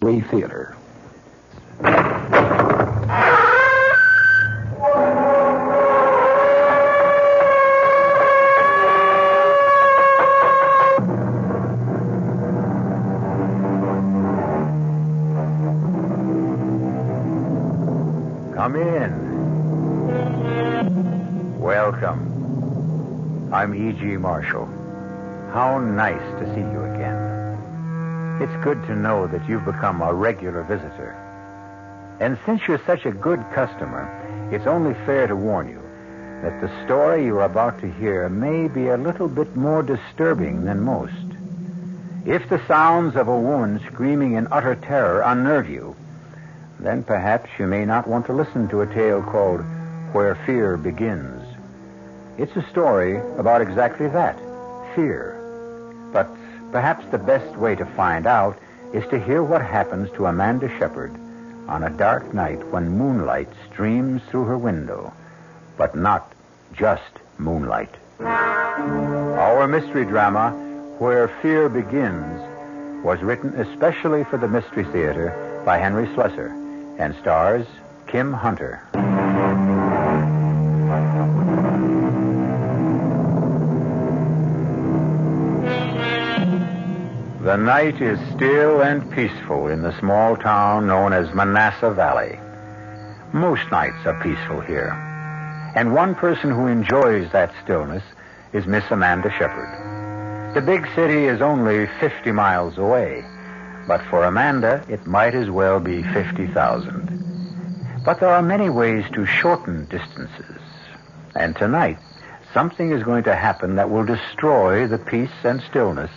Theater. Come in. Welcome. I'm E.G. Marshall. How nice to see you again. It's good to know that you've become a regular visitor. And since you're such a good customer, it's only fair to warn you that the story you're about to hear may be a little bit more disturbing than most. If the sounds of a woman screaming in utter terror unnerve you, then perhaps you may not want to listen to a tale called Where Fear Begins. It's a story about exactly that, fear. But perhaps the best way to find out is to hear what happens to Amanda Shepard on a dark night when moonlight streams through her window, but not just moonlight. Our mystery drama, Where Fear Begins, was written especially for the Mystery Theater by Henry Slessor and stars Kim Hunter. The night is still and peaceful in the small town known as Manassas Valley. Most nights are peaceful here. And one person who enjoys that stillness is Miss Amanda Shepard. The big city is only 50 miles away, but for Amanda, it might as well be 50,000. But there are many ways to shorten distances. And tonight, something is going to happen that will destroy the peace and stillness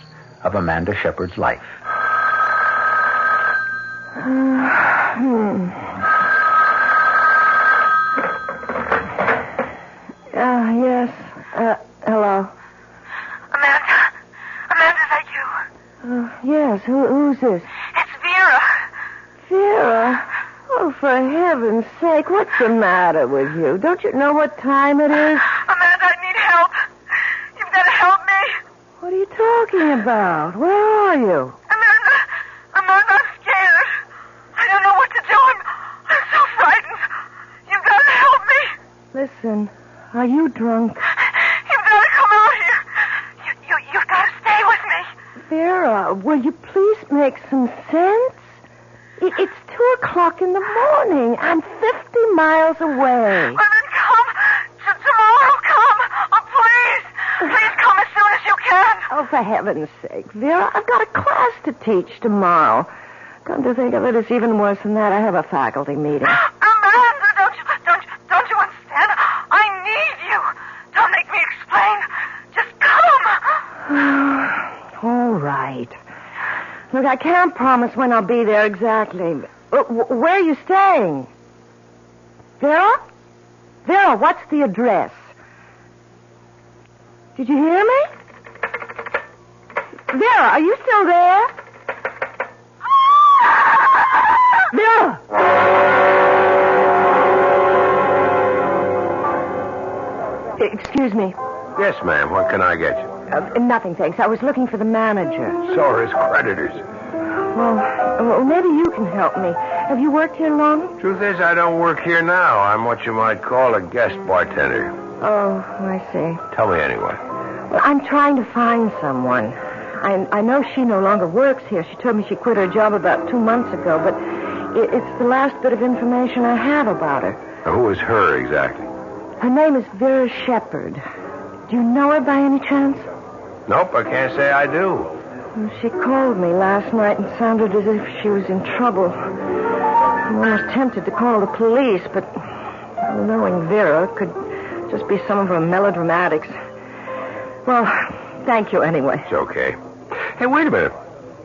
of Amanda Shepard's life. Yes. Hello. Amanda, is that you? Yes. Who's this? It's Vera. Vera? Oh, for heaven's sake, what's the matter with you? Don't you know what time it is? Amanda, I need help. You've got to help me. What are you talking about? Where are you? Amanda, I'm scared. I don't know what to do. I'm so frightened. You've got to help me. Listen, are you drunk? You've got to come out here. You've got to stay with me. Vera, will you please make some sense? It's 2:00 in the morning. I'm 50 miles away. Well, then come. Tomorrow, come. Oh, please. Please come as soon as you can. Oh, for heaven's sake, Vera, I've got a class to teach tomorrow. Come to think of it, it's even worse than that. I have a faculty meeting. Amanda, don't you understand? I need you. Don't make me explain. Just come. All right. Look, I can't promise when I'll be there exactly. Where are you staying? Vera? Vera, what's the address? Did you hear me? Vera, are you still there? Vera! Excuse me. Yes, ma'am. What can I get you? Nothing, thanks. I was looking for the manager. So are his creditors. Well, maybe you can help me. Have you worked here long? Truth is, I don't work here now. I'm what you might call a guest bartender. Oh, I see. Tell me anyway. Well, I'm trying to find someone. I know she no longer works here. She told me she quit her job about 2 months ago, but it's the last bit of information I have about her. Now, who is her exactly? Her name is Vera Shepard. Do you know her by any chance? Nope, I can't say I do. Well, she called me last night and sounded as if she was in trouble. I'm almost tempted to call the police, but knowing Vera could just be some of her melodramatics. Well, thank you anyway. It's okay. Hey, wait a minute.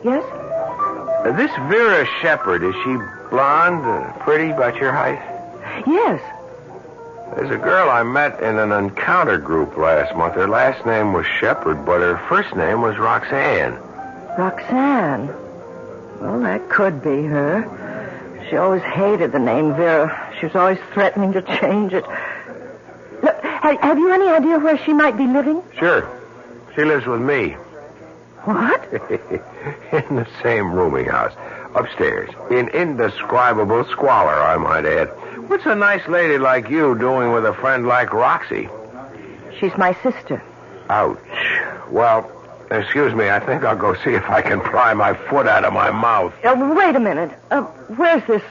Yes? This Vera Shepard, is she blonde, pretty, about your height? Yes. There's a girl I met in an encounter group last month. Her last name was Shepard, but her first name was Roxanne. Roxanne? Well, that could be her. She always hated the name Vera. She was always threatening to change it. Look, have you any idea where she might be living? Sure. She lives with me. What? In the same rooming house. Upstairs. In indescribable squalor, I might add. What's a nice lady like you doing with a friend like Roxy? She's my sister. Ouch. Well, excuse me, I think I'll go see if I can pry my foot out of my mouth. Wait a minute. Where's this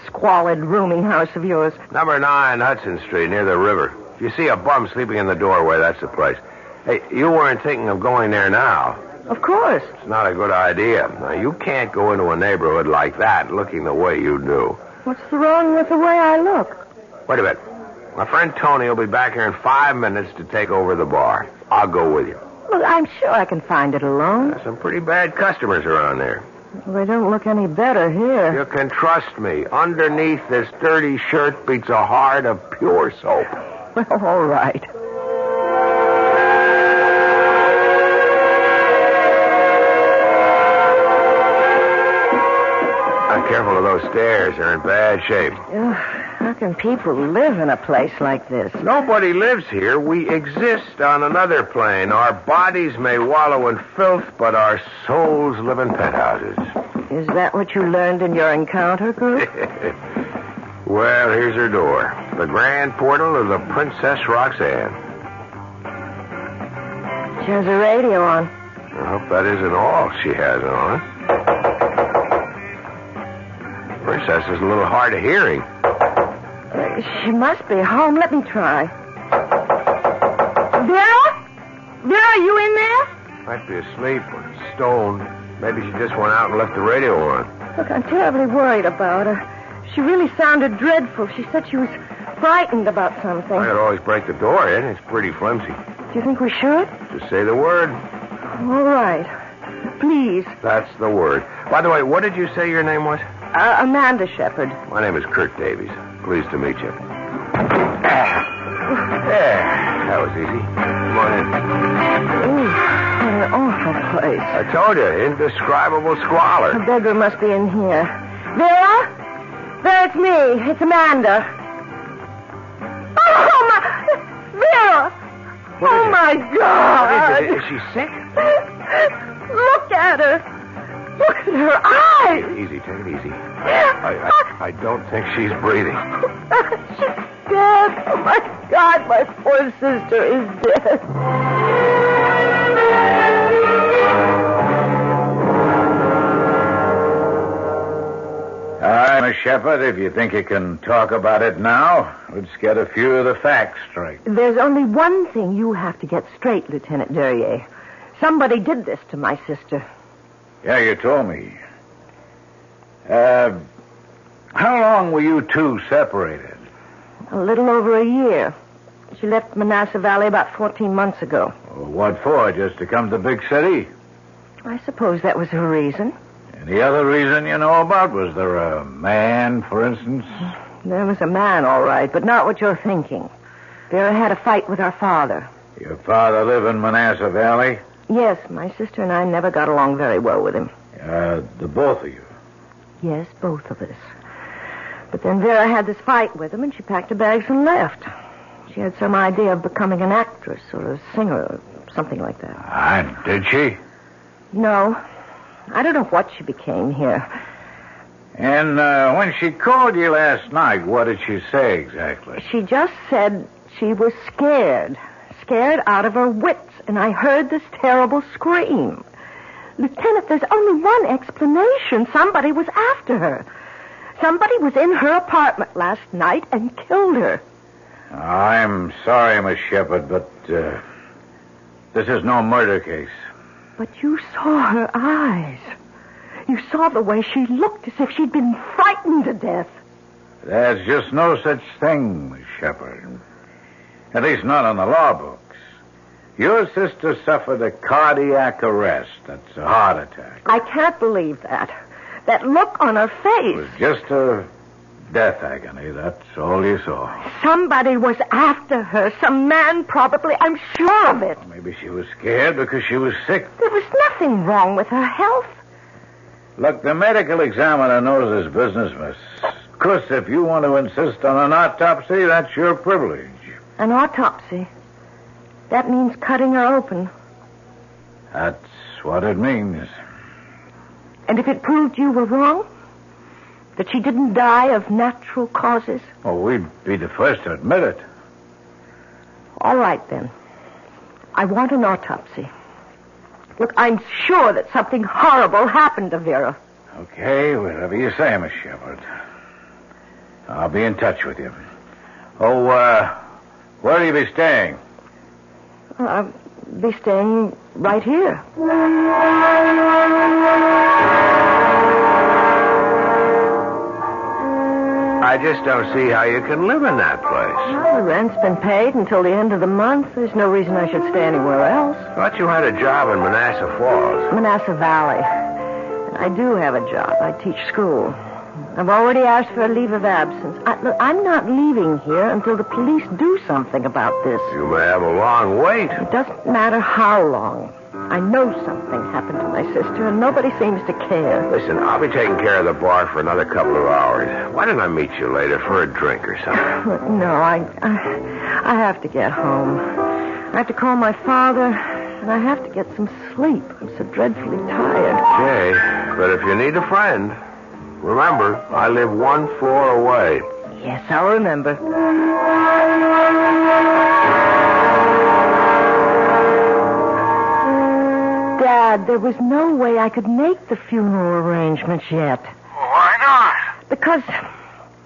squalid rooming house of yours? Number 9 Hudson Street, near the river. If you see a bum sleeping in the doorway, that's the place. Hey, you weren't thinking of going there now. Of course. It's not a good idea. Now, you can't go into a neighborhood like that looking the way you do. What's wrong with the way I look? Wait a minute. My friend Tony will be back here in 5 minutes to take over the bar. I'll go with you. Look, I'm sure I can find it alone. There's some pretty bad customers around there. Well, they don't look any better here. You can trust me. Underneath this dirty shirt beats a heart of pure soap. Well, all right. Careful of those stairs. They're in bad shape. How can people live in a place like this? Nobody lives here. We exist on another plane. Our bodies may wallow in filth, but our souls live in penthouses. Is that what you learned in your encounter group? Well, here's her door. The grand portal of the Princess Roxanne. She has a radio on. I hope that isn't all she has on. Princess is a little hard of hearing. She must be home. Let me try. Vera? Vera, are you in there? Might be asleep or stoned. Maybe she just went out and left the radio on. Look, I'm terribly worried about her. She really sounded dreadful. She said she was frightened about something. I could always break the door in. It's pretty flimsy. Do you think we should? Just say the word. All right. Please. That's the word. By the way, what did you say your name was? Amanda Shepard. My name is Kurt Davies. Pleased to meet you. There. That was easy. Come on in. Ooh, what an awful place. I told you, indescribable squalor. The bedroom must be in here. Vera? Vera, it's me. It's Amanda. Oh, my... Vera! Oh, my God! What is it? Is she sick? Look at her. Look at her eyes. Easy, take it easy. I don't think she's breathing. She's dead. Oh, my God, my poor sister is dead. All right, Miss Shepard, if you think you can talk about it now, let's get a few of the facts straight. There's only one thing you have to get straight, Lieutenant Derrier. Somebody did this to my sister. Yeah, you told me. How long were you two separated? A little over a year. She left Manassas Valley about 14 months ago. Well, what for? Just to come to the big city? I suppose that was her reason. Any other reason you know about? Was there a man, for instance? There was a man, all right, but not what you're thinking. Vera had a fight with our father. Your father live in Manassas Valley? Yes, my sister and I never got along very well with him. The both of you? Yes, both of us. But then Vera had this fight with him, and she packed her bags and left. She had some idea of becoming an actress or a singer or something like that. Did she? No. I don't know what she became here. And when she called you last night, what did she say exactly? She just said she was scared. Scared out of her wits. And I heard this terrible scream. Lieutenant, there's only one explanation. Somebody was after her. Somebody was in her apartment last night and killed her. I'm sorry, Miss Shepard, but this is no murder case. But you saw her eyes. You saw the way she looked as if she'd been frightened to death. There's just no such thing, Miss Shepard. At least not on the law books. Your sister suffered a cardiac arrest. That's a heart attack. I can't believe that. That look on her face. It was just a death agony. That's all you saw. Somebody was after her. Some man, probably. I'm sure of it. Maybe she was scared because she was sick. There was nothing wrong with her health. Look, the medical examiner knows his business, miss. Of course, if you want to insist on an autopsy, that's your privilege. An autopsy? That means cutting her open. That's what it means. And if it proved you were wrong? That she didn't die of natural causes? Oh, we'd be the first to admit it. All right, then. I want an autopsy. Look, I'm sure that something horrible happened to Vera. Okay, whatever you say, Miss Shepard. I'll be in touch with you. Oh, where will you be staying? I'll be staying right here. I just don't see how you can live in that place. Well, the rent's been paid until the end of the month. There's no reason I should stay anywhere else. Thought you had a job in Manassas Falls. Manassas Valley. I do have a job. I teach school. I've already asked for a leave of absence. Look, I'm not leaving here until the police do something about this. You may have a long wait. It doesn't matter how long. I know something happened to my sister, and nobody seems to care. Listen, I'll be taking care of the bar for another couple of hours. Why don't I meet you later for a drink or something? No, I have to get home. I have to call my father, and I have to get some sleep. I'm so dreadfully tired. Okay, but if you need a friend, remember, I live 1 floor away. Yes, I'll remember. Dad, there was no way I could make the funeral arrangements yet. Why not? Because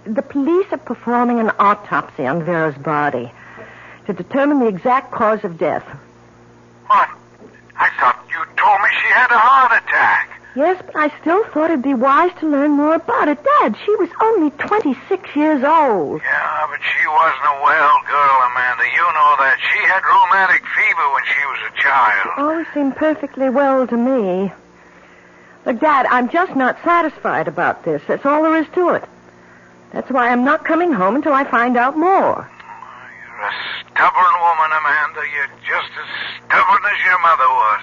the police are performing an autopsy on Vera's body to determine the exact cause of death. What? I thought you told me she had a heart attack. Yes, but I still thought it'd be wise to learn more about it. Dad, she was only 26 years old. Yeah, but she wasn't a well girl, Amanda. You know that. She had rheumatic fever when she was a child. Always seemed perfectly well to me. Look, Dad, I'm just not satisfied about this. That's all there is to it. That's why I'm not coming home until I find out more. You're a stubborn woman, Amanda. You're just as stubborn as your mother was.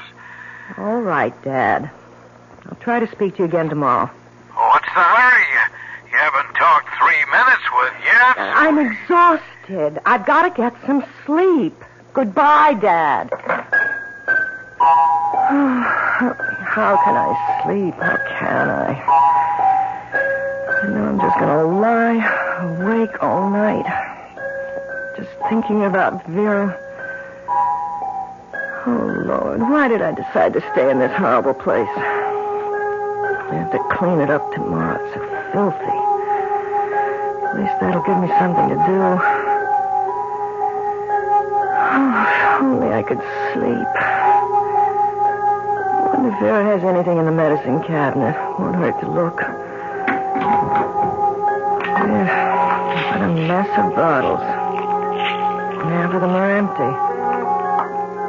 All right, Dad. I'll try to speak to you again tomorrow. What's the hurry? You haven't talked 3 minutes with yet. I'm exhausted. I've got to get some sleep. Goodbye, Dad. How can I sleep? How can I? I know I'm just going to lie awake all night. Just thinking about Vera. Oh, Lord, why did I decide to stay in this horrible place? I have to clean it up tomorrow. It's so filthy. At least that'll give me something to do. Oh, if only I could sleep. I wonder if Vera has anything in the medicine cabinet. Won't hurt to look. Yeah, what a mess of bottles. Half of them are empty.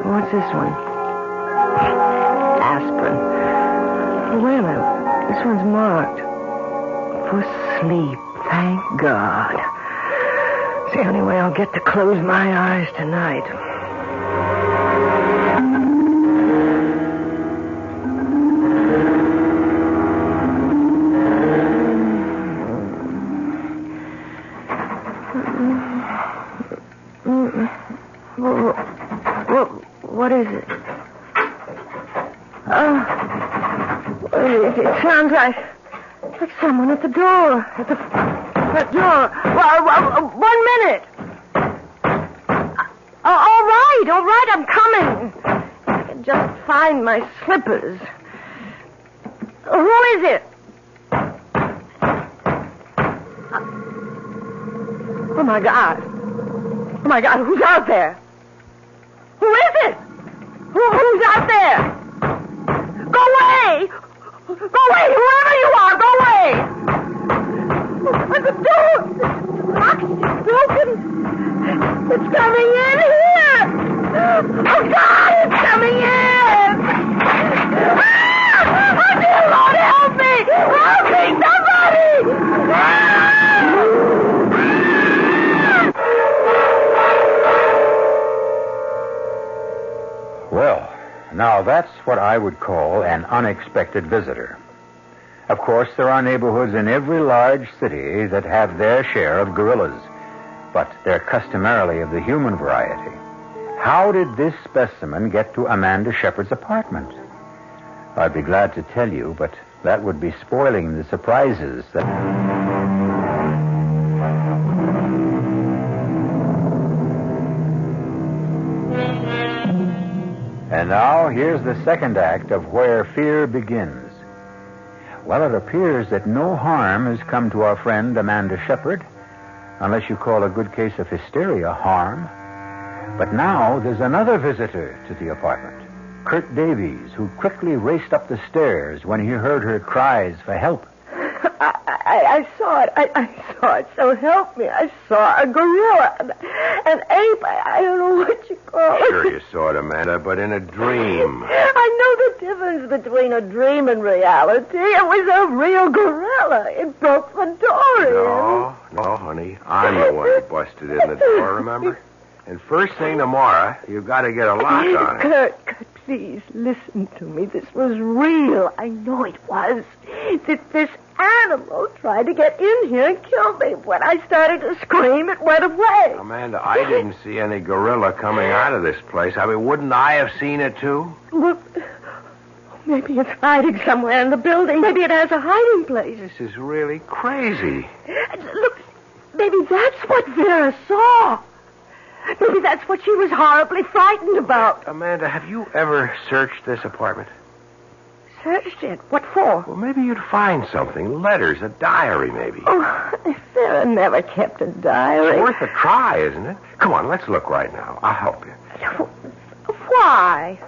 What's this one? Aspirin. Oh, wait a minute. This one's marked. For sleep, thank God. It's the only way I'll get to close my eyes tonight. What is it? It sounds like someone at the door. At the front door. Well, 1 minute. All right, I'm coming. I can just find my slippers. Who is it? Oh, my God, who's out there? Who is it? Who's out there? Go away! Go away! Whoever you are, go away! The door! Locked, broken. It's coming in here! Oh, God, it's coming in! Ah! Oh, dear Lord, help me! Help me, somebody! Ah! Well, now that's what I would call an unexpected visitor. Of course, there are neighborhoods in every large city that have their share of gorillas, but they're customarily of the human variety. How did this specimen get to Amanda Shepard's apartment? I'd be glad to tell you, but That would be spoiling the surprises that... And now, here's the second act of Where Fear Begins. Well, it appears that no harm has come to our friend Amanda Shepard, unless you call a good case of hysteria harm. But now there's another visitor to the apartment, Kurt Davies, who quickly raced up the stairs when he heard her cries for help. I saw it. I saw it. So help me. I saw a gorilla, an ape. I don't know what you call it. Sure you saw it, Amanda, but in a dream. I know the difference between a dream and reality. It was a real gorilla. It broke the door in. No, honey. I'm the one who busted in the door, remember? And first thing tomorrow, you've got to get a lock on it. Kurt, please listen to me. This was real. I know it was. This animal tried to get in here and kill me. When I started to scream, it went away. Amanda, I didn't see any gorilla coming out of this place. I mean, wouldn't I have seen it, too? Well, maybe it's hiding somewhere in the building. Maybe it has a hiding place. This is really crazy. Look, maybe that's what Vera saw. Maybe that's what she was horribly frightened about. Amanda, have you ever searched this apartment? Searched it? What for? Well, maybe you'd find something. Letters, a diary, maybe. Oh, Sarah never kept a diary. It's worth a try, isn't it? Come on, let's look right now. I'll help you. Why?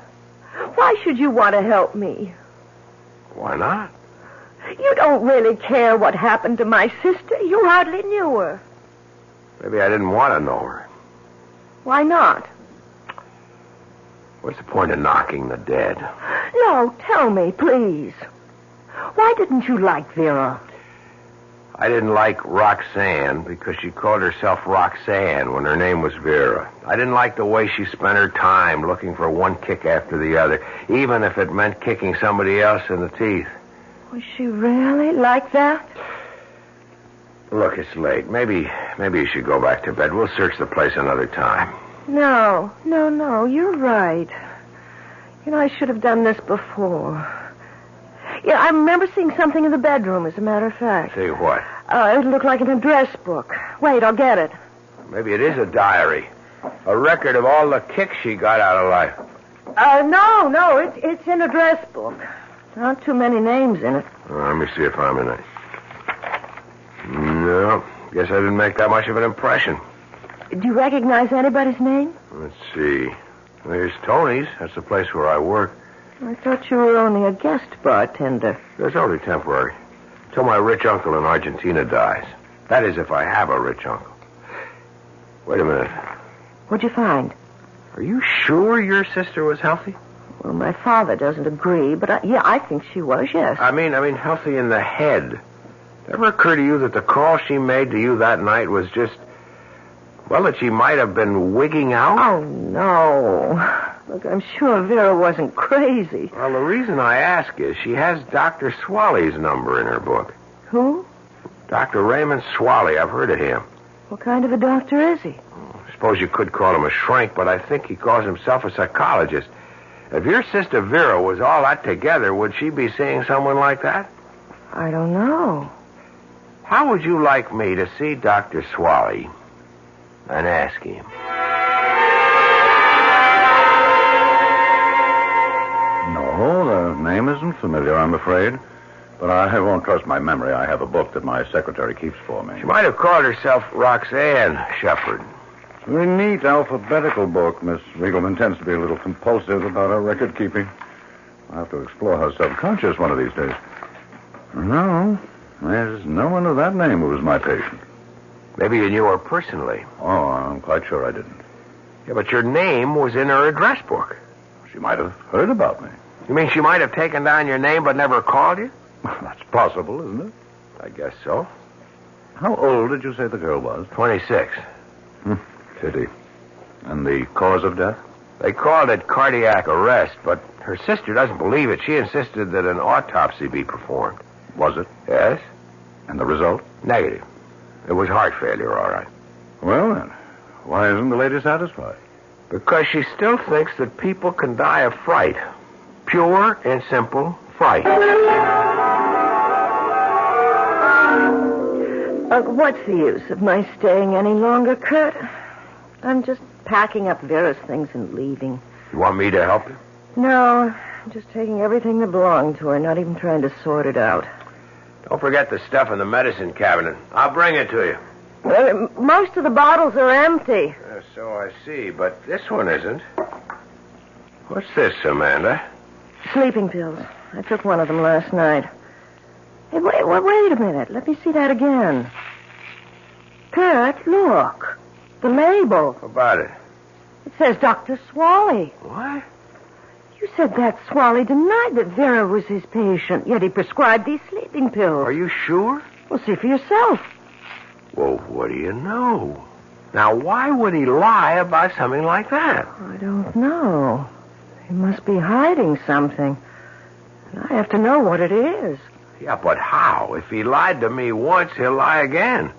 Why should you want to help me? Why not? You don't really care what happened to my sister. You hardly knew her. Maybe I didn't want to know her. Why not? What's the point of knocking the dead? No, tell me, please. Why didn't you like Vera? I didn't like Roxanne because she called herself Roxanne when her name was Vera. I didn't like the way she spent her time looking for one kick after the other, even if it meant kicking somebody else in the teeth. Was she really like that? Look, it's late. Maybe you should go back to bed. We'll search the place another time. No. You're right. You know, I should have done this before. Yeah, I remember seeing something in the bedroom, as a matter of fact. See what? It looked like an address book. Wait, I'll get it. Maybe it is a diary. A record of all the kicks she got out of life. No, it's an address book. There aren't too many names in it. Let me see if I'm in it. No, guess I didn't make that much of an impression. Do you recognize anybody's name? Let's see. There's Tony's. That's the place where I work. I thought you were only a guest bartender. That's only temporary. Till my rich uncle in Argentina dies. That is, if I have a rich uncle. Wait a minute. What'd you find? Are you sure your sister was healthy? Well, my father doesn't agree, but I think she was, yes. I mean healthy in the head. Ever occur to you that the call she made to you that night was just, well, that she might have been wigging out? Oh, no. Look, I'm sure Vera wasn't crazy. Well, the reason I ask is she has Dr. Swaley's number in her book. Who? Dr. Raymond Swaley. I've heard of him. What kind of a doctor is he? I suppose you could call him a shrink, but I think he calls himself a psychologist. If your sister Vera was all that together, would she be seeing someone like that? I don't know. How would you like me to see Dr. Swaley and ask him? No, the name isn't familiar, I'm afraid. But I won't trust my memory. I have a book that my secretary keeps for me. She might have called herself Roxanne Shepard. It's a very neat alphabetical book. Miss Riegelman tends to be a little compulsive about her record keeping. I'll have to explore her subconscious one of these days. No, there's no one of that name who was my patient. Maybe you knew her personally. Oh, I'm quite sure I didn't. Yeah, but your name was in her address book. She might have heard about me. You mean she might have taken down your name but never called you? That's possible, isn't it? I guess so. How old did you say the girl was? 26. Pity. And the cause of death? They called it cardiac arrest, but her sister doesn't believe it. She insisted that an autopsy be performed. Was it? Yes. And the result? Negative. It was heart failure, all right. Well, then, why isn't the lady satisfied? Because she still thinks that people can die of fright. Pure and simple fright. What's the use of my staying any longer, Kurt? I'm just packing up Vera's things and leaving. You want me to help you? No, I'm just taking everything that belonged to her, not even trying to sort it out. Don't forget the stuff in the medicine cabinet. I'll bring it to you. Most of the bottles are empty. So I see, but this one isn't. What's this, Amanda? Sleeping pills. I took one of them last night. Hey, wait a minute. Let me see that again. Kurt, look. The label. How about it? It says Dr. Swally. What? You said that Swally denied that Vera was his patient, yet he prescribed these sleeping pills. Are you sure? Well, see for yourself. Well, what do you know? Now, why would he lie about something like that? I don't know. He must be hiding something. And I have to know what it is. Yeah, but how? If he lied to me once, he'll lie again.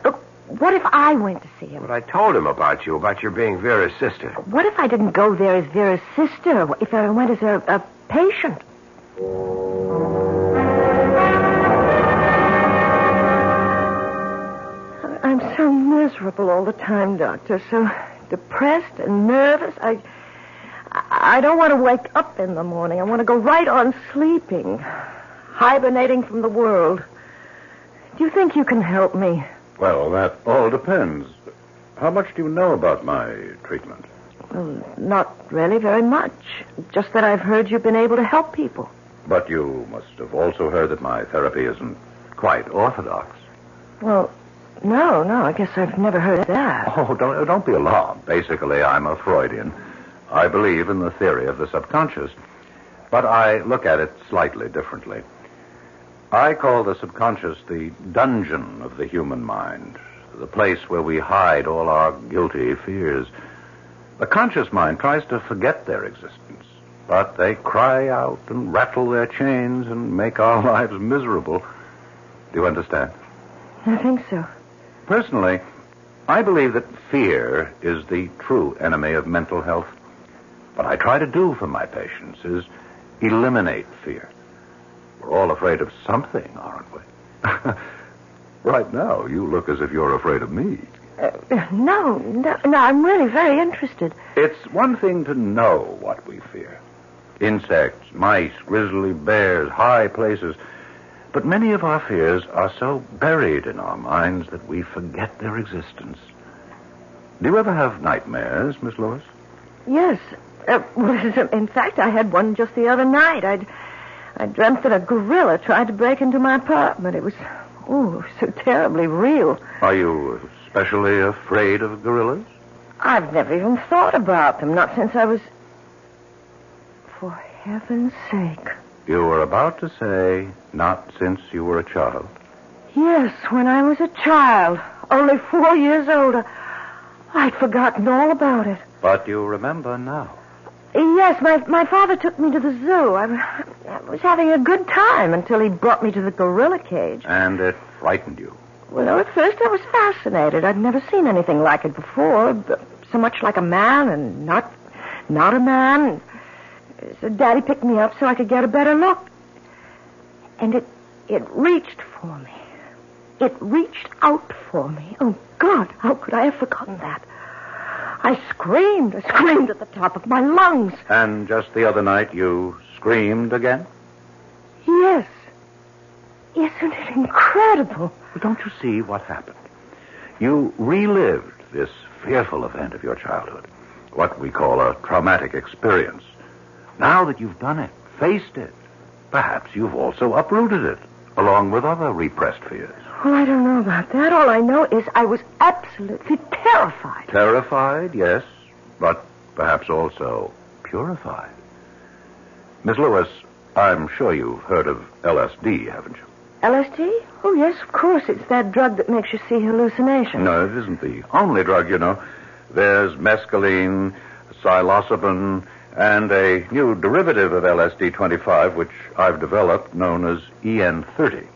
Look, what if I went to see him? But I told him about your being Vera's sister. What if I didn't go there as Vera's sister? If I went as a patient? I'm so miserable all the time, Doctor. So depressed and nervous. I don't want to wake up in the morning. I want to go right on sleeping, hibernating from the world. Do you think you can help me? Well, that all depends. How much do you know about my treatment? Well, not really very much. Just that I've heard you've been able to help people. But you must have also heard that my therapy isn't quite orthodox. Well, no, I guess I've never heard of that. Oh, don't be alarmed. Basically, I'm a Freudian. I believe in the theory of the subconscious, but I look at it slightly differently. I call the subconscious the dungeon of the human mind, the place where we hide all our guilty fears. The conscious mind tries to forget their existence, but they cry out and rattle their chains and make our lives miserable. Do you understand? I think so. Personally, I believe that fear is the true enemy of mental health. What I try to do for my patients is eliminate fear. We're all afraid of something, aren't we? Right now, you look as if you're afraid of me. No, I'm really very interested. It's one thing to know what we fear. Insects, mice, grizzly bears, high places. But many of our fears are so buried in our minds that we forget their existence. Do you ever have nightmares, Miss Lewis? Yes. In fact, I had one just the other night. I dreamt that a gorilla tried to break into my apartment. It was, so terribly real. Are you especially afraid of gorillas? I've never even thought about them, not since I was... For heaven's sake. You were about to say, not since you were a child. Yes, when I was a child, only 4 years old. I'd forgotten all about it. But you remember now. Yes, my father took me to the zoo. I was having a good time until he brought me to the gorilla cage. And it frightened you? Well, at first I was fascinated. I'd never seen anything like it before. So much like a man and not a man. So Daddy picked me up so I could get a better look. And it reached for me. It reached out for me. Oh, God, how could I have forgotten that? I screamed at the top of my lungs. And just the other night you screamed again? Yes. Isn't it incredible? Well, don't you see what happened? You relived this fearful event of your childhood, what we call a traumatic experience. Now that you've done it, faced it, perhaps you've also uprooted it, along with other repressed fears. Well, I don't know about that. All I know is I was absolutely terrified. Terrified, yes, but perhaps also purified. Miss Lewis, I'm sure you've heard of LSD, haven't you? LSD? Oh, yes, of course. It's that drug that makes you see hallucinations. No, it isn't the only drug, you know. There's mescaline, psilocybin, and a new derivative of LSD-25, which I've developed, known as EN30.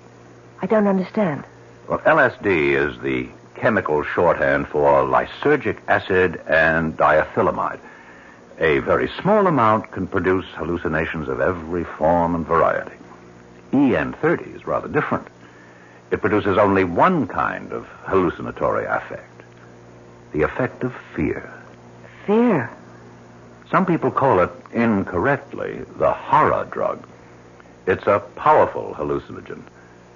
I don't understand. Well, LSD is the chemical shorthand for lysergic acid and diethylamide. A very small amount can produce hallucinations of every form and variety. EN30 is rather different. It produces only one kind of hallucinatory affect. The affect of fear. Fear? Some people call it, incorrectly, the horror drug. It's a powerful hallucinogen.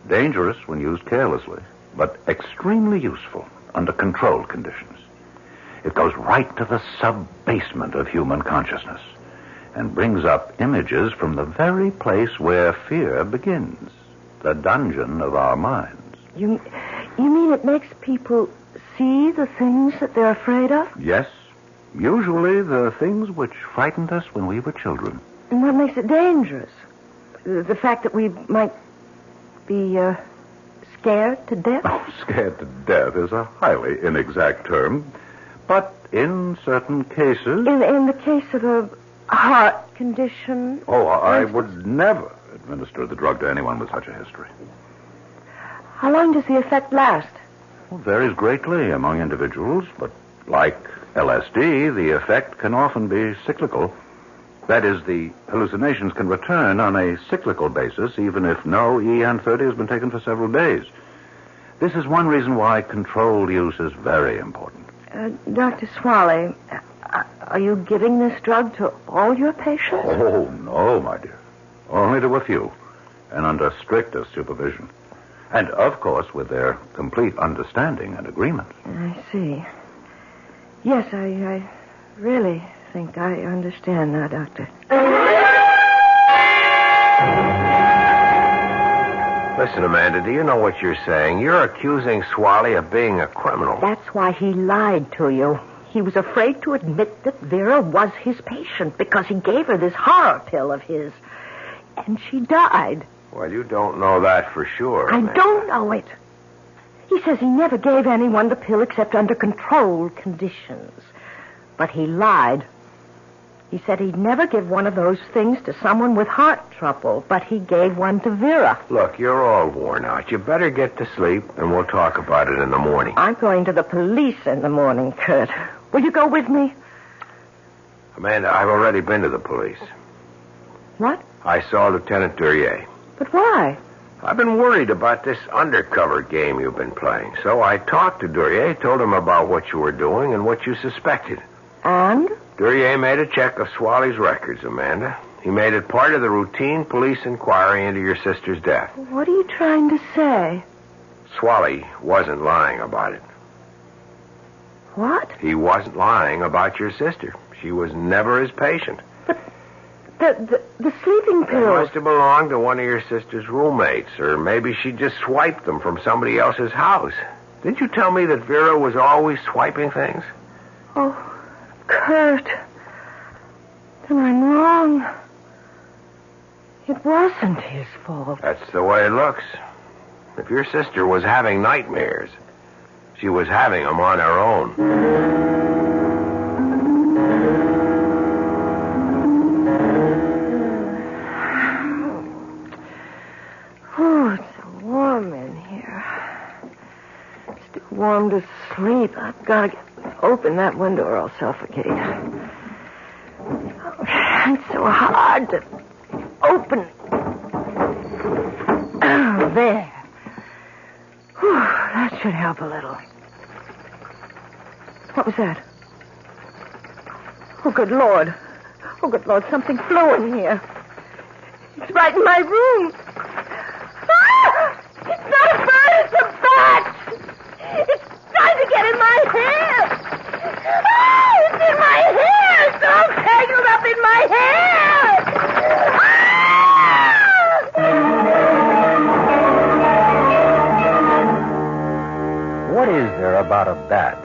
Dangerous when used carelessly, but extremely useful under controlled conditions. It goes right to the sub-basement of human consciousness and brings up images from the very place where fear begins, the dungeon of our minds. You mean it makes people see the things that they're afraid of? Yes. Usually the things which frightened us when we were children. And what makes it dangerous? The fact that we might be scared to death? Oh, scared to death is a highly inexact term. But in certain cases... In the case of a heart condition... Oh, I would never administer the drug to anyone with such a history. How long does the effect last? Well, varies greatly among individuals, but like LSD, the effect can often be cyclical. That is, the hallucinations can return on a cyclical basis, even if no EN30 has been taken for several days. This is one reason why controlled use is very important. Dr. Swally, are you giving this drug to all your patients? Oh, no, my dear. Only to a few, and under strictest supervision. And, of course, with their complete understanding and agreement. I see. Yes, I really think I understand now, Doctor. Listen, Amanda, do you know what you're saying? You're accusing Swally of being a criminal. That's why he lied to you. He was afraid to admit that Vera was his patient because he gave her this horror pill of his. And she died. Well, you don't know that for sure, Amanda. I don't know it. He says he never gave anyone the pill except under controlled conditions. But he lied. He said he'd never give one of those things to someone with heart trouble, but he gave one to Vera. Look, you're all worn out. You better get to sleep, and we'll talk about it in the morning. I'm going to the police in the morning, Kurt. Will you go with me? Amanda, I've already been to the police. What? I saw Lieutenant Duryea. But why? I've been worried about this undercover game you've been playing. So I talked to Duryea, told him about what you were doing and what you suspected. And? Duryea made a check of Swally's records, Amanda. He made it part of the routine police inquiry into your sister's death. What are you trying to say? Swally wasn't lying about it. What? He wasn't lying about your sister. She was never his patient. But the sleeping They pills... must have belonged to one of your sister's roommates, or maybe she just swiped them from somebody else's house. Didn't you tell me that Vera was always swiping things? Oh, Kurt. Then I'm wrong. It wasn't his fault. That's the way it looks. If your sister was having nightmares, she was having them on her own. Oh, it's so warm in here. It's too warm to sleep. I've got to open that window or I'll suffocate. It's so hard to open. Oh, there. Whew, that should help a little. What was that? Oh, good Lord. Oh, good Lord, something flew in here. It's right in my room. Ah! It's not a bird, it's a bat! It's trying to get in my hair! Ah! It's in my hair! It's all tangled up in my hair! Ah! What is there about a bat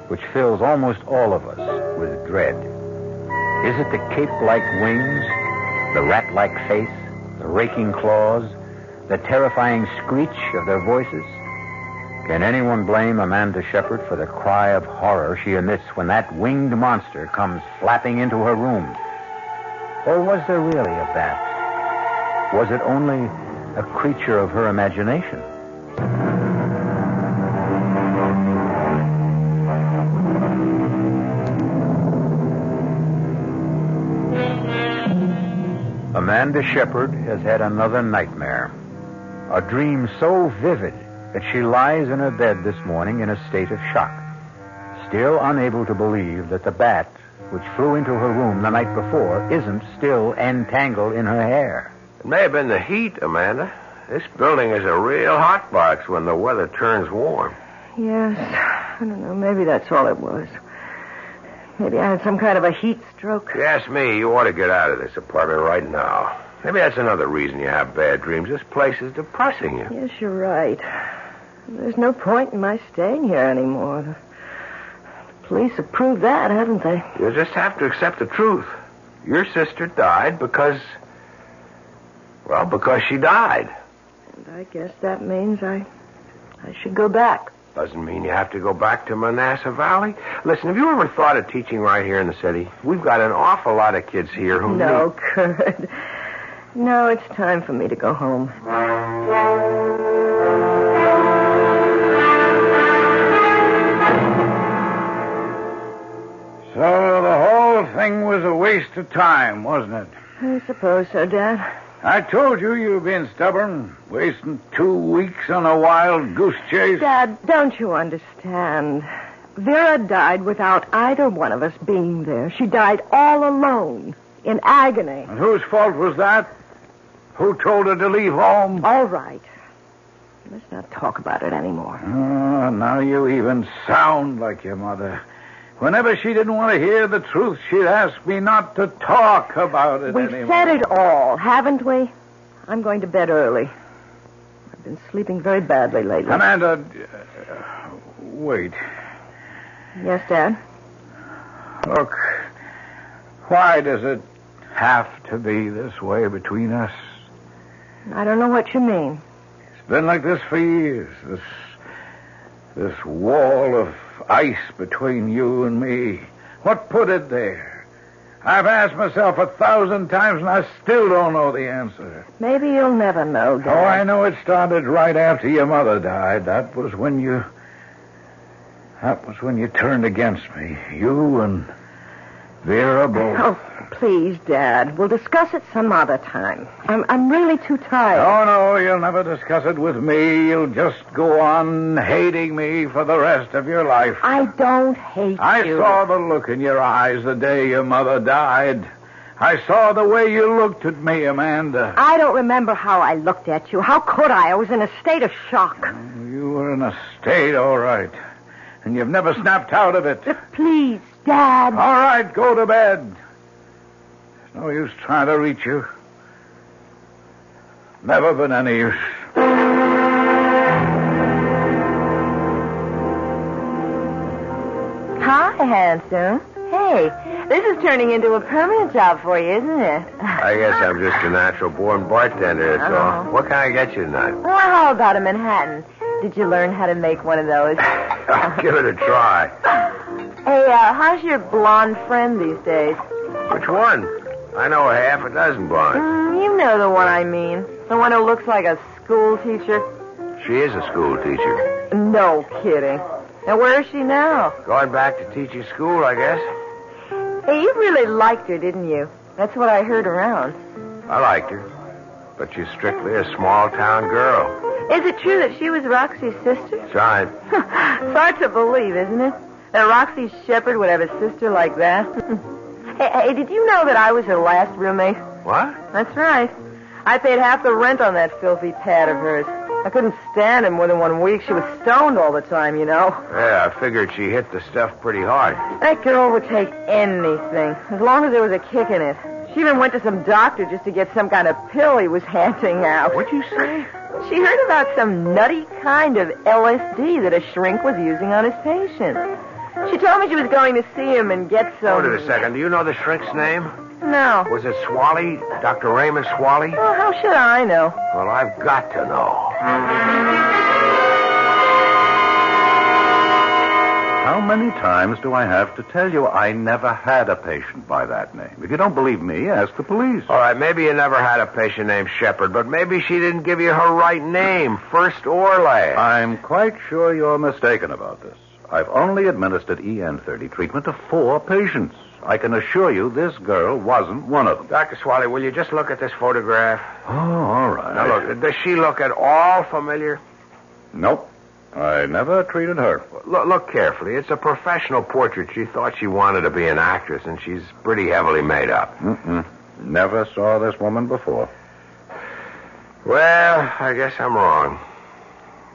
which fills almost all of us with dread? Is it the cape-like wings, the rat-like face, the raking claws, the terrifying screech of their voices? Can anyone blame Amanda Shepard for the cry of horror she emits when that winged monster comes flapping into her room? Or was there really a bat? Was it only a creature of her imagination? Amanda Shepard has had another nightmare. A dream so vivid that she lies in her bed this morning in a state of shock, still unable to believe that the bat which flew into her room the night before isn't still entangled in her hair. It may have been the heat, Amanda. This building is a real hot box when the weather turns warm. Yes. I don't know. Maybe that's all it was. Maybe I had some kind of a heat stroke. If you ask me, you ought to get out of this apartment right now. Maybe that's another reason you have bad dreams. This place is depressing you. Yes, you're right. There's no point in my staying here anymore. The police have proved that, haven't they? You just have to accept the truth. Your sister died because she died. And I guess that means I should go back. Doesn't mean you have to go back to Manassas Valley. Listen, have you ever thought of teaching right here in the city? We've got an awful lot of kids here who No, Kurt. No, it's time for me to go home. So the whole thing was a waste of time, wasn't it? I suppose so, Dad. I told you you've been stubborn, wasting 2 weeks on a wild goose chase. Dad, don't you understand? Vera died without either one of us being there. She died all alone, in agony. And whose fault was that? Who told her to leave home? All right. Let's not talk about it anymore. Oh, now you even sound like your mother. Whenever she didn't want to hear the truth, she'd ask me not to talk about it anymore. We've said it all, haven't we? I'm going to bed early. I've been sleeping very badly lately. Amanda, wait. Yes, Dad? Look, why does it have to be this way between us? I don't know what you mean. It's been like this for years. This wall of ice between you and me. What put it there? I've asked myself 1,000 times, and I still don't know the answer. Maybe you'll never know, Dad. Oh, I know it started right after your mother died. That was when you turned against me. You and Vera both. Oh, please, Dad. We'll discuss it some other time. I'm really too tired. Oh, no, you'll never discuss it with me. You'll just go on hating me for the rest of your life. I don't hate I you. saw the look in your eyes the day your mother died. I saw the way you looked at me, Amanda. I don't remember how I looked at you. How could I? I was in a state of shock. You were in a state, all right. And you've never snapped out of it. Please, Dad. All right, go to bed. There's no use trying to reach you. Never been any use. Hi, handsome. Hey, this is turning into a permanent job for you, isn't it? I guess I'm just a natural-born bartender, that's all. What can I get you tonight? Well, how about a Manhattan? Did you learn how to make one of those? I'll give it a try. Hey, how's your blonde friend these days? Which one? I know a half a dozen blondes. You know the one I mean. The one who looks like a school teacher. She is a school teacher. No kidding. Now, where is she now? Going back to teaching school, I guess. Hey, you really liked her, didn't you? That's what I heard around. I liked her. But she's strictly a small-town girl. Is it true that she was Roxy's sister? That's right. It's hard to believe, isn't it? That Roxy Shepherd would have a sister like that. Hey, did you know that I was her last roommate? What? That's right. I paid half the rent on that filthy pad of hers. I couldn't stand it more than 1 week. She was stoned all the time, you know. Yeah, I figured she hit the stuff pretty hard. That girl would take anything, as long as there was a kick in it. She even went to some doctor just to get some kind of pill he was handing out. What'd you say? She heard about some nutty kind of LSD that a shrink was using on his patient. She told me she was going to see him and get some... Hold it a second. Do you know the shrink's name? No. Was it Swally? Dr. Raymond Swally? Well, how should I know? Well, I've got to know. How many times do I have to tell you I never had a patient by that name? If you don't believe me, ask the police. All right, maybe you never had a patient named Shepherd, but maybe she didn't give you her right name, first or last. I'm quite sure you're mistaken about this. I've only administered EN30 treatment to 4 patients. I can assure you this girl wasn't one of them. Dr. Swally, will you just look at this photograph? Oh, all right. Now, look, does she look at all familiar? Nope. I never treated her. Look carefully. It's a professional portrait. She thought she wanted to be an actress, and she's pretty heavily made up. Never saw this woman before. Well, I guess I'm wrong.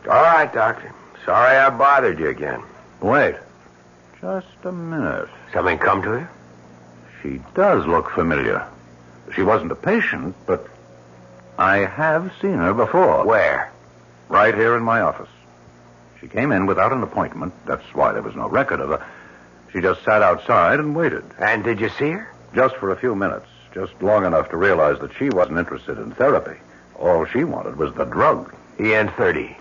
All right, Doctor. Sorry I bothered you again. Wait. Just a minute. Something come to you? She does look familiar. She wasn't a patient, but I have seen her before. Where? Right here in my office. She came in without an appointment. That's why there was no record of her. She just sat outside and waited. And did you see her? Just for a few minutes. Just long enough to realize that she wasn't interested in therapy. All she wanted was the drug. EN30.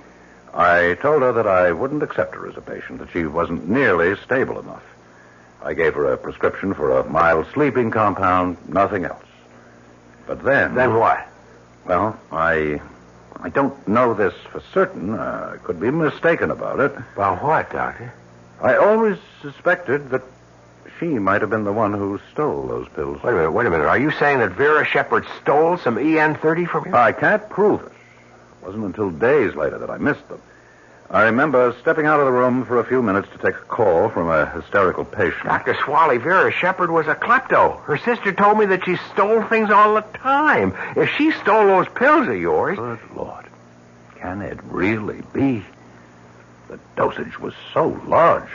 I told her that I wouldn't accept her as a patient, that she wasn't nearly stable enough. I gave her a prescription for a mild sleeping compound, nothing else. But then... Then what? Well, I don't know this for certain. I could be mistaken about it. Well, what, Doctor? I always suspected that she might have been the one who stole those pills. Wait a minute. Are you saying that Vera Shepard stole some EN30 from you? I can't prove it. It wasn't until days later that I missed them. I remember stepping out of the room for a few minutes to take a call from a hysterical patient. Dr. Swally, Vera Shepard was a klepto. Her sister told me that she stole things all the time. If she stole those pills of yours... Good Lord. Can it really be? The dosage was so large,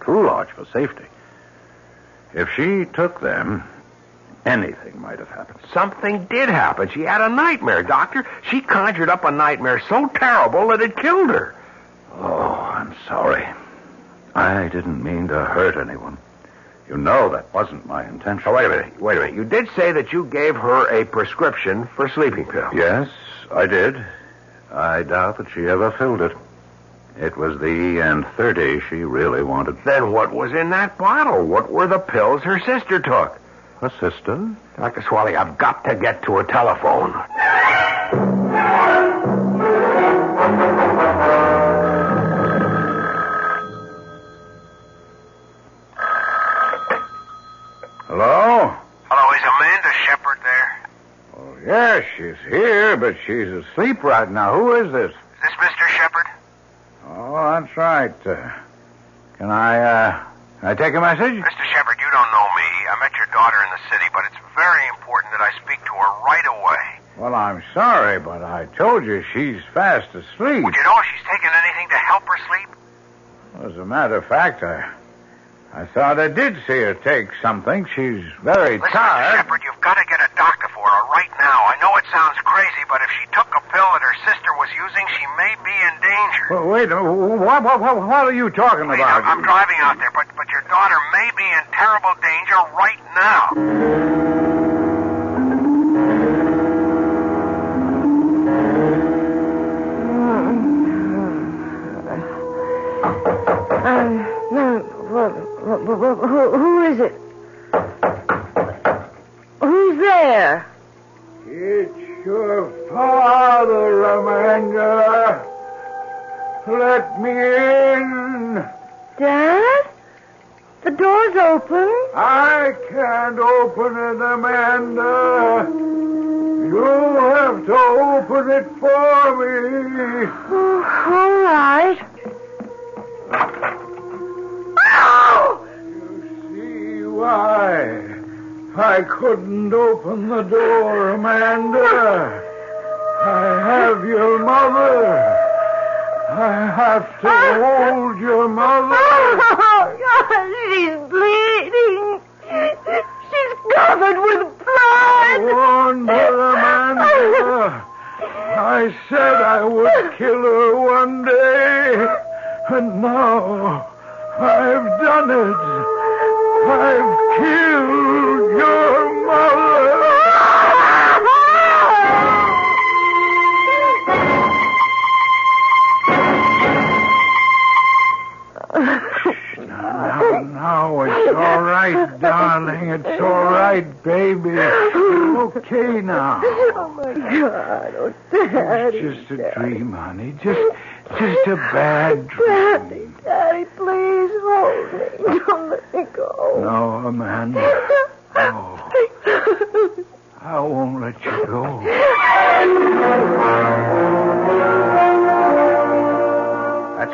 too large for safety. If she took them, anything might have happened. Something did happen. She had a nightmare, Doctor. She conjured up a nightmare so terrible that it killed her. Oh, I'm sorry. I didn't mean to hurt anyone. You know that wasn't my intention. Oh, wait a minute. You did say that you gave her a prescription for sleeping pills. Yes, I did. I doubt that she ever filled it. It was the EN30 she really wanted. Then what was in that bottle? What were the pills her sister took? Her sister? Dr. Swally, I've got to get to a telephone. Hello? Hello, is Amanda Shepard there? Oh, yes, she's here, but she's asleep right now. Who is this? Is this Mr. Shepard? Oh, that's right. Can I take a message? Mr. Shepard, you don't know me. I met your daughter in the city, but it's very important that I speak to her right away. Well, I'm sorry, but I told you she's fast asleep. Would you know if she's taken anything to help her sleep? As a matter of fact, I thought I did see her take something. She's very Listen, tired. Mr. Shepard, you've got to get a doctor for her right now. I know it sounds crazy, but if she took a pill that her sister was using, she may be in danger. Well, wait, what are you talking Wait, about? I'm driving out there, but your daughter may be in terrible danger right now. Who is it? Who's there? It's your father, Amanda. Let me in. Dad? The door's open. I can't open it, Amanda. You'll have to open it for me. Oh, all right. Why? I couldn't open the door, Amanda. I have your mother. I have to hold your mother. She's bleeding. She's covered with blood. I warned her, Amanda. I said I would kill her one day. And now I've done it. I've killed your mother. Now, it's all right, darling. It's all right, baby. It's okay now. Oh, my God. Oh, Daddy. It's just a dream, honey. Just a bad dream. Daddy, please hold me. Don't let me go. No, Amanda. No. I won't let you go.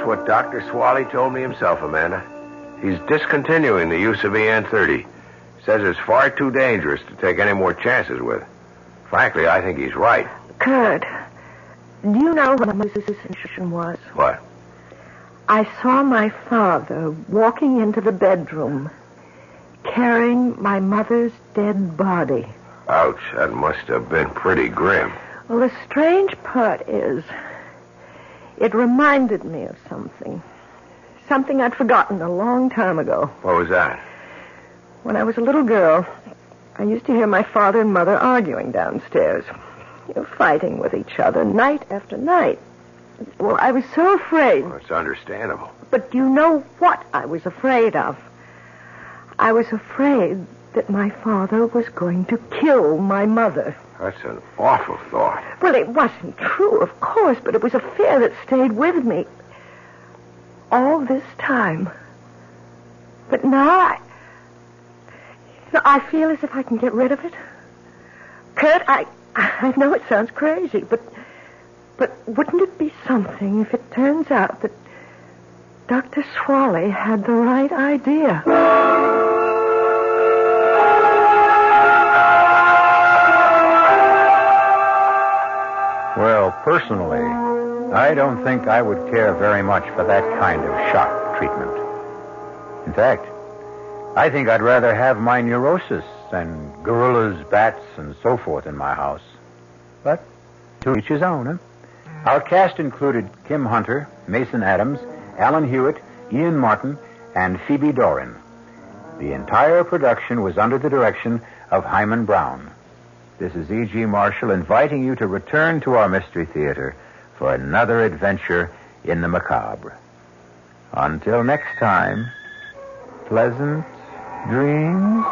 what Dr. Swally told me himself, Amanda. He's discontinuing the use of EN30. Says it's far too dangerous to take any more chances with. Frankly, I think he's right. Kurt, do you know what my sensation was? What? I saw my father walking into the bedroom, carrying my mother's dead body. Ouch, that must have been pretty grim. Well, the strange part is, it reminded me of something. Something I'd forgotten a long time ago. What was that? When I was a little girl, I used to hear my father and mother arguing downstairs. Fighting with each other night after night. Well, I was so afraid. Well, it's understandable. But you know what I was afraid of? I was afraid that my father was going to kill my mother. That's an awful thought. Well, it wasn't true, of course, but it was a fear that stayed with me all this time. But now I feel as if I can get rid of it. Kurt, I know it sounds crazy, but wouldn't it be something if it turns out that Dr. Swally had the right idea? Well, personally, I don't think I would care very much for that kind of shock treatment. In fact, I think I'd rather have my neurosis than gorillas, bats, and so forth in my house. But to each his own, huh? Our cast included Kim Hunter, Mason Adams, Alan Hewitt, Ian Martin, and Phoebe Doran. The entire production was under the direction of Hyman Brown. This is E.G. Marshall inviting you to return to our Mystery Theater for another adventure in the macabre. Until next time, pleasant dreams.